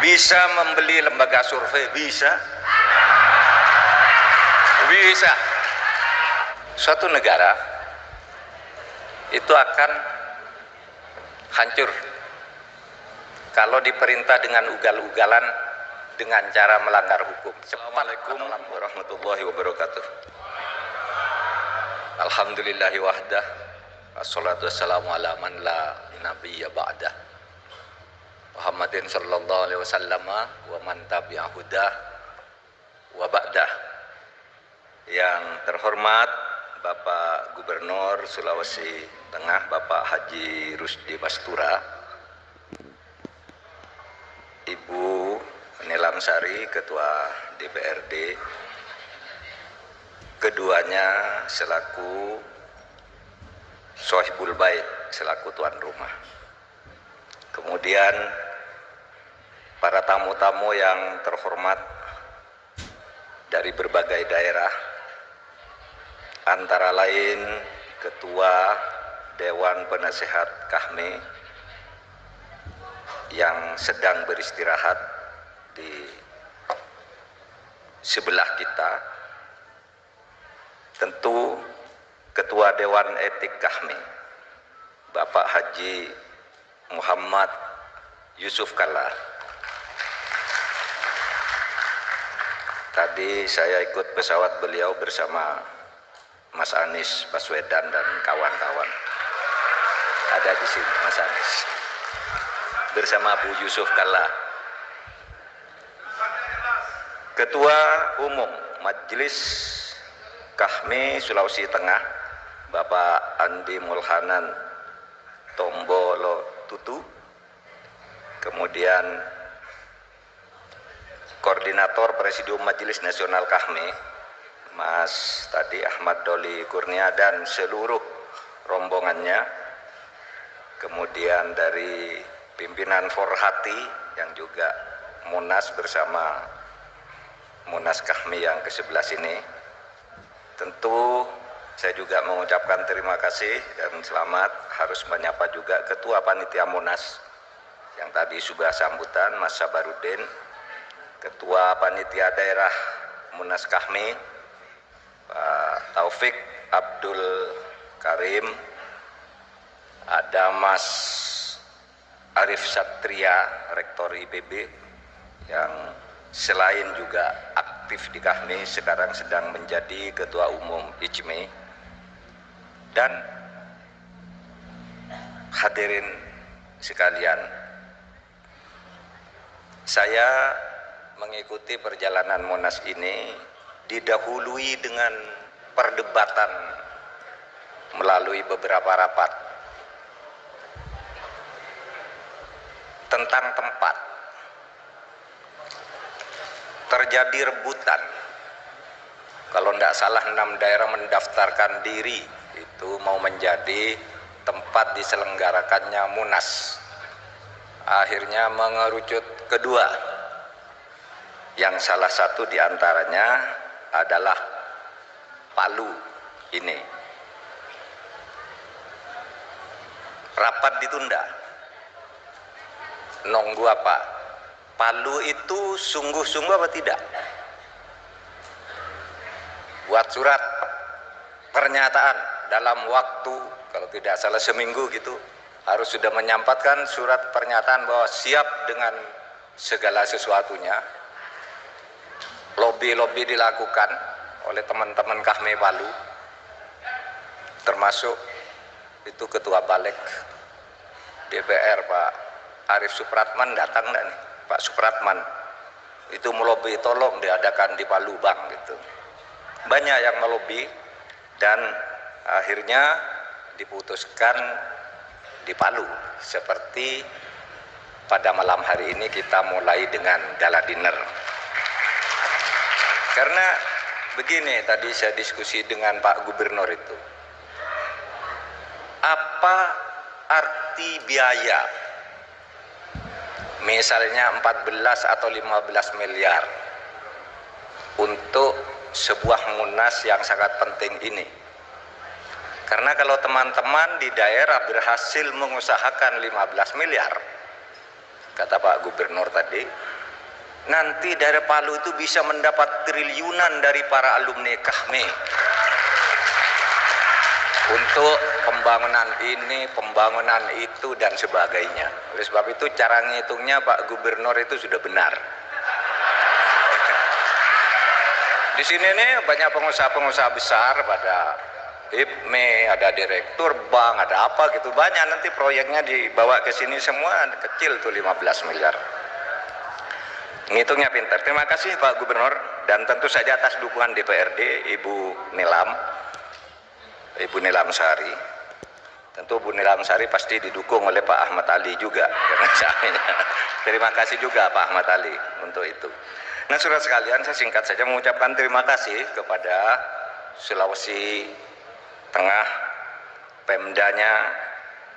Bisa membeli lembaga survei, bisa. Bisa. Suatu negara itu akan hancur kalau diperintah dengan ugal-ugalan dengan cara melanggar hukum. Assalamualaikum warahmatullahi wabarakatuh. Alhamdulillahi wahdah, wassalatu wassalamu ala man la nabiyya ba'dah, Muhammadin sallallahu alaihi wasallam wa man tabi'ahu hudah wa ba'dah. Yang terhormat Bapak Gubernur Sulawesi Tengah, Bapak Haji Rusdi Bastura, Ibu Nilam Sari, Ketua DPRD, keduanya selaku Sohibul Bait, selaku tuan rumah. Kemudian para tamu-tamu yang terhormat dari berbagai daerah, antara lain Ketua Dewan Penasehat KAHMI yang sedang beristirahat di sebelah kita, tentu Ketua Dewan Etik KAHMI Bapak Haji Muhammad Yusuf Kalla. Tadi saya ikut pesawat beliau bersama Mas Anies Baswedan dan kawan-kawan. Ada di sini Mas Anies bersama Bu Yusuf Kalla. Ketua Umum Majelis KAHMI Sulawesi Tengah Bapak Andi Mulhanan Tombolo Tutu. Kemudian Koordinator Presidium Majelis Nasional KAHMI Mas tadi Ahmad Doli Kurnia dan seluruh rombongannya. Kemudian dari pimpinan Forhati yang juga Munas bersama Munas KAHMI yang ke-11 ini. Tentu saya juga mengucapkan terima kasih dan selamat, harus menyapa juga Ketua Panitia Munas yang tadi sudah sambutan, Mas Sabarudin, Ketua Panitia Daerah Munas KAHMI Pak Taufik Abdul Karim, ada Mas Arif Satria, Rektor IPB yang selain juga aktif di KAHMI sekarang sedang menjadi Ketua Umum IJMI, dan hadirin sekalian, saya mengikuti perjalanan Monas ini didahului dengan perdebatan melalui beberapa rapat tentang tempat. Terjadi rebutan, kalau tidak salah 6 daerah mendaftarkan diri itu mau menjadi tempat diselenggarakannya Munas. Akhirnya mengerucut kedua, yang salah satu diantaranya adalah Palu ini. Rapat ditunda. Nunggu apa? Palu itu sungguh-sungguh apa tidak? Buat surat pernyataan dalam waktu, kalau tidak salah seminggu gitu, harus sudah menyampaikan surat pernyataan bahwa siap dengan segala sesuatunya. Lobby-lobby dilakukan oleh teman-teman KAHMI Palu, termasuk itu Ketua Balik DPR Pak Arif Supratman, datang enggak nih Pak Supratman, itu melobi tolong diadakan di Palu Bang gitu. Banyak yang melobi dan akhirnya diputuskan di Palu. Seperti pada malam hari ini kita mulai dengan gala dinner. Karena begini, tadi saya diskusi dengan Pak Gubernur itu, apa arti biaya misalnya 14 atau 15 miliar untuk sebuah Munas yang sangat penting ini? Karena kalau teman-teman di daerah berhasil mengusahakan 15 miliar, kata Pak Gubernur tadi, nanti dari Palu itu bisa mendapat triliunan dari para alumni Kahmi untuk pembangunan ini, pembangunan itu, dan sebagainya. Oleh sebab itu cara ngitungnya Pak Gubernur itu sudah benar. Di sini nih banyak pengusaha-pengusaha besar, pada IPME, ada direktur bank, ada apa gitu, banyak. Nanti proyeknya dibawa ke sini semua, kecil tuh 15 miliar. Ngitungnya pintar. Terima kasih Pak Gubernur, dan tentu saja atas dukungan DPRD Ibu Nilam Sari. Tentu Bu Nilam Sari pasti didukung oleh Pak Ahmad Ali juga. Terima kasih juga Pak Ahmad Ali untuk itu. Nah, saudara sekalian, saya singkat saja mengucapkan terima kasih kepada Sulawesi Tengah, Pemdanya,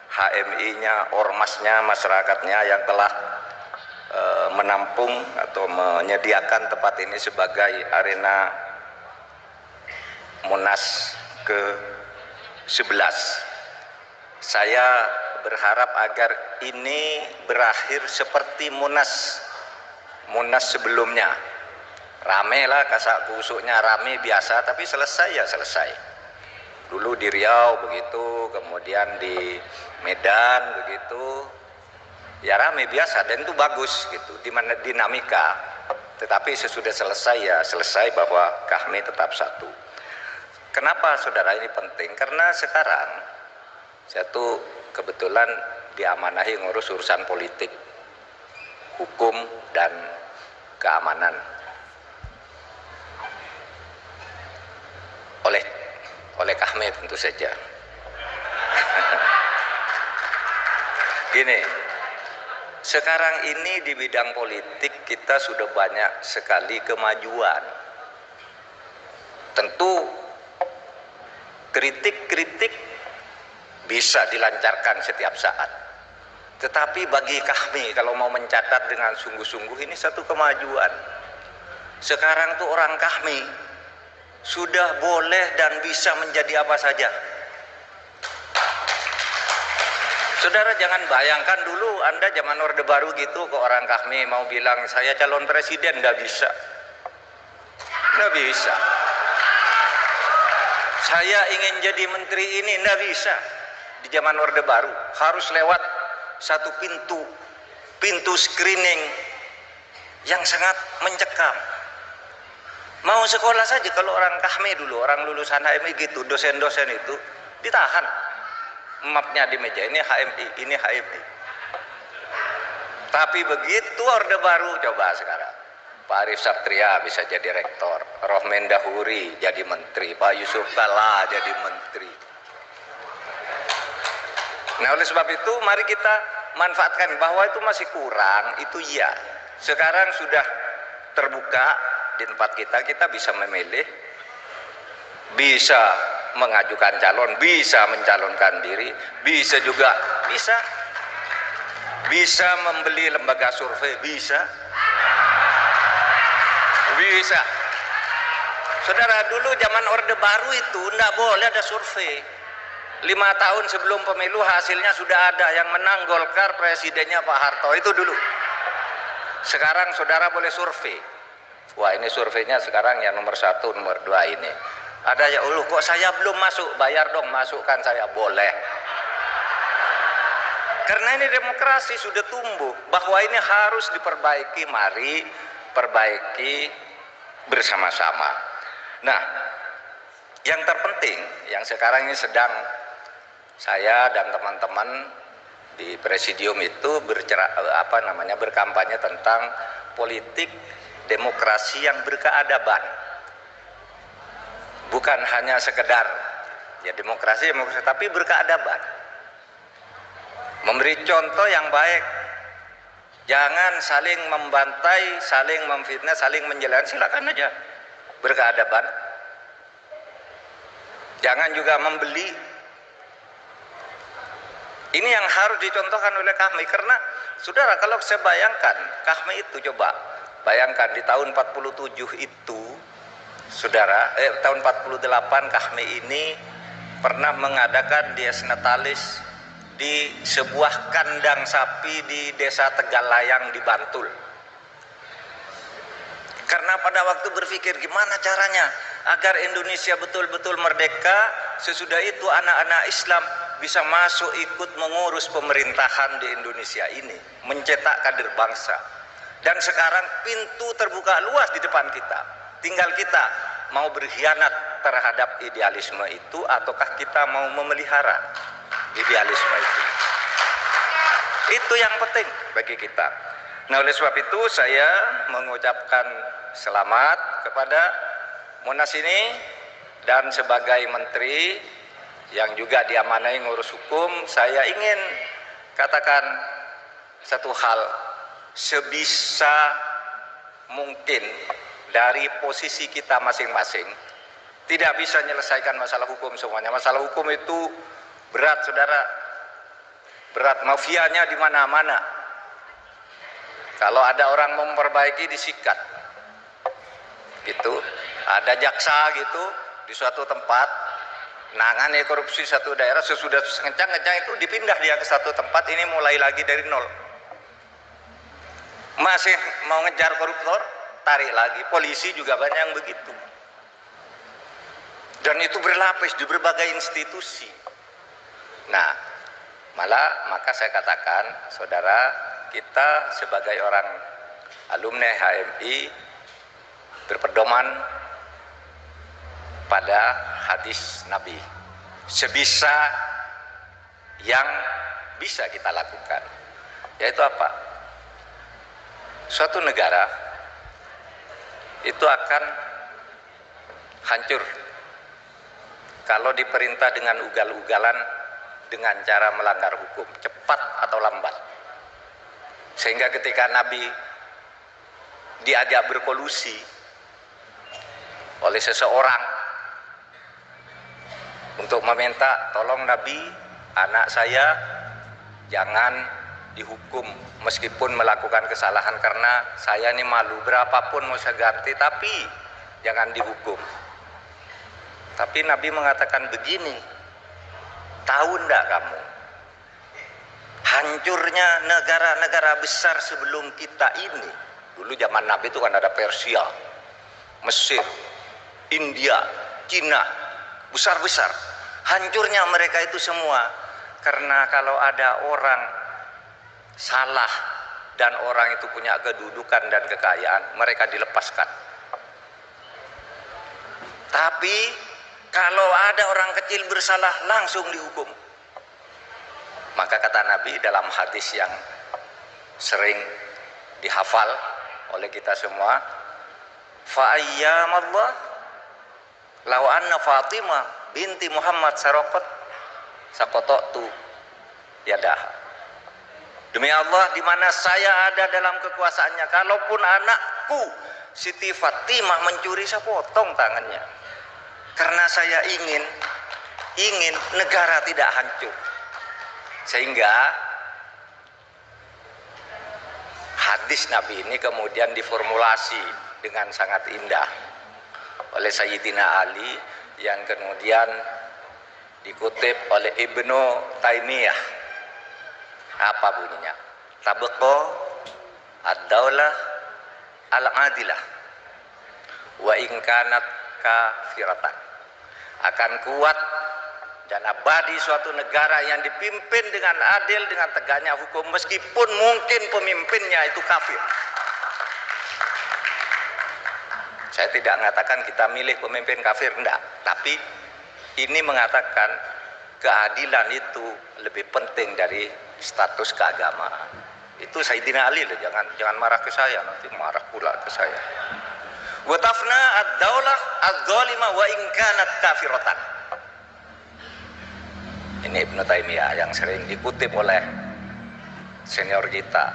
HMI-nya, ormasnya, masyarakatnya yang telah menampung atau menyediakan tempat ini sebagai arena Munas ke-11. Saya berharap agar ini berakhir seperti Munas sebelumnya. Rame lah, kasak kusuknya rame biasa, tapi selesai ya selesai. Dulu di Riau begitu, kemudian di Medan begitu, ya rame biasa, dan itu bagus gitu, di mana dinamika. Tetapi sesudah selesai ya selesai, bahwa Kahmi tetap satu. Kenapa saudara ini penting? Karena sekarang saya tuh kebetulan diamanahi ngurus urusan politik, hukum, dan keamanan oleh Kahmi tentu saja. Gini, sekarang ini di bidang politik kita sudah banyak sekali kemajuan. Tentu kritik bisa dilancarkan setiap saat. Tetapi bagi Kahmi, kalau mau mencatat dengan sungguh-sungguh, ini satu kemajuan. Sekarang tuh orang Kahmi sudah boleh dan bisa menjadi apa saja. Saudara jangan bayangkan dulu Anda zaman Orde Baru gitu, ke orang Kahmi mau bilang saya calon presiden, nggak bisa. Nggak bisa. Saya ingin jadi menteri ini, nggak bisa. Di zaman Orde Baru harus lewat satu pintu screening yang sangat mencekam. Mau sekolah saja, kalau orang Kahmi dulu, orang lulusan HMI gitu, dosen-dosen itu ditahan. Mapnya di meja, ini HMI, ini HMI. Tapi begitu Orde Baru, coba sekarang Pak Arief Satria bisa jadi rektor, Rohmen Dahuri jadi menteri, Pak Yusuf Kalla jadi menteri. Nah, oleh sebab itu mari kita manfaatkan, bahwa itu masih kurang, itu iya. Sekarang sudah terbuka di tempat kita bisa memilih, bisa mengajukan calon, bisa mencalonkan diri, bisa juga bisa membeli lembaga survei, bisa. Saudara, dulu zaman Orde Baru itu enggak boleh ada survei. 5 tahun sebelum pemilu hasilnya sudah ada, yang menang Golkar, presidennya Pak Harto, itu dulu. Sekarang saudara boleh survei. Wah, ini surveinya sekarang yang nomor 1, nomor 2 ini. Ada ya, kok saya belum masuk, bayar dong, masukkan saya, boleh. Karena ini demokrasi sudah tumbuh, bahwa ini harus diperbaiki, mari perbaiki bersama-sama. Nah, yang terpenting, yang sekarang ini sedang saya dan teman-teman di presidium itu berkampanye tentang politik demokrasi yang berkeadaban. Bukan hanya sekedar ya demokrasi, tapi berkeadaban. Memberi contoh yang baik. Jangan saling membantai, saling memfitnah, saling menjelekkan, silakan aja. Berkeadaban. Jangan juga membeli. Ini yang harus dicontohkan oleh Kahmi, karena saudara, kalau saya bayangkan Kahmi itu, coba bayangkan di tahun 47 itu, saudara, tahun 48 Kahmi ini pernah mengadakan Dies Natalis di di sebuah kandang sapi di desa Tegalayang di Bantul. Karena pada waktu berpikir gimana caranya agar Indonesia betul-betul merdeka, sesudah itu anak-anak Islam bisa masuk ikut mengurus pemerintahan di Indonesia ini, mencetak kader bangsa. Dan sekarang pintu terbuka luas di depan kita. Tinggal kita mau berkhianat terhadap idealisme itu ataukah kita mau memelihara idealisme itu. Itu yang penting bagi kita. Nah, oleh sebab itu saya mengucapkan selamat kepada Monas ini, dan sebagai menteri yang juga diamanai ngurus hukum, saya ingin katakan satu hal, sebisa mungkin dari posisi kita masing-masing tidak bisa menyelesaikan masalah hukum semuanya. Masalah hukum itu berat, saudara, berat, mafianya di mana-mana. Kalau ada orang memperbaiki disikat gitu, ada jaksa gitu di suatu tempat nangani korupsi satu daerah, sesudah kencang-kencang itu dipindah dia ke satu tempat, ini mulai lagi dari nol. Masih mau ngejar koruptor, tarik lagi. Polisi juga banyak yang begitu, dan itu berlapis di berbagai institusi. Nah, maka saya katakan, saudara, kita sebagai orang alumni HMI berpedoman pada hadis Nabi, sebisa yang bisa kita lakukan, yaitu apa? Suatu negara itu akan hancur kalau diperintah dengan ugal-ugalan, dengan cara melanggar hukum, cepat atau lambat. Sehingga ketika Nabi diajak berkolusi oleh seseorang untuk meminta, tolong Nabi, anak saya jangan dihukum meskipun melakukan kesalahan karena saya ini malu, berapapun mau saya ganti tapi jangan dihukum. Tapi Nabi mengatakan begini, tahu enggak kamu hancurnya negara-negara besar sebelum kita ini? Dulu zaman Nabi itu kan ada Persia, Mesir, India, Cina, besar-besar. Hancurnya mereka itu semua karena kalau ada orang salah dan orang itu punya kedudukan dan kekayaan, mereka dilepaskan. Tapi kalau ada orang kecil bersalah, langsung dihukum. Maka kata Nabi dalam hadis yang sering dihafal oleh kita semua, fa ayyamallah law anna Fatimah binti Muhammad saraqat saqatatu yadah. Demi Allah, di mana saya ada dalam kekuasaannya, kalaupun anakku Siti Fatimah mencuri, saya potong tangannya. Karena saya ingin negara tidak hancur. Sehingga hadis Nabi ini kemudian diformulasi dengan sangat indah oleh Sayyidina Ali, yang kemudian dikutip oleh Ibnu Taimiyah. Apa bunyinya? Tabqa ad-daulah al-adilah wa in kanat kafiratan. Akan kuat dan abadi suatu negara yang dipimpin dengan adil, dengan tegaknya hukum, meskipun mungkin pemimpinnya itu kafir. Saya tidak mengatakan kita milih pemimpin kafir, enggak, tapi ini mengatakan keadilan itu lebih penting dari status keagamaan. Itu Sayyidina Ali loh, jangan marah ke saya, nanti marah pula ke saya. Wa tafna ad-daulah adz-dzalimah wa in kanat kafiratan. Ini Ibnu Taimiyah yang sering dikutip oleh senior kita,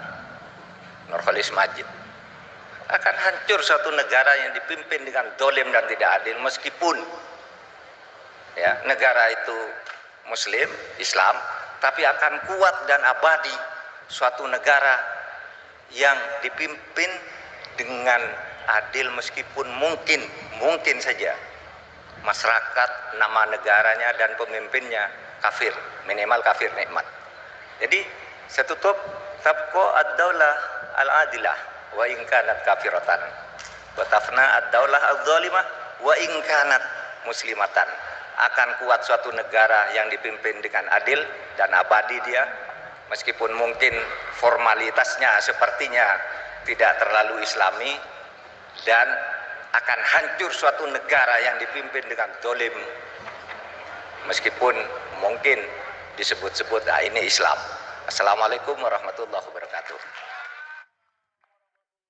Nurholis Majid. Akan hancur suatu negara yang dipimpin dengan dolim dan tidak adil, meskipun ya negara itu Muslim, Islam, tapi akan kuat dan abadi suatu negara yang dipimpin dengan adil, meskipun mungkin saja masyarakat, nama negaranya dan pemimpinnya kafir, minimal kafir nikmat. Jadi setutup tabqa ad-daulah al-adilah wa in kanat kafiratan wa tafna ad-daulah adz-zalimah wa in kanat muslimatan. Akan kuat suatu negara yang dipimpin dengan adil dan abadi dia, meskipun mungkin formalitasnya sepertinya tidak terlalu islami, dan akan hancur suatu negara yang dipimpin dengan zalim, meskipun mungkin disebut-sebut ini Islam. Assalamualaikum warahmatullahi wabarakatuh.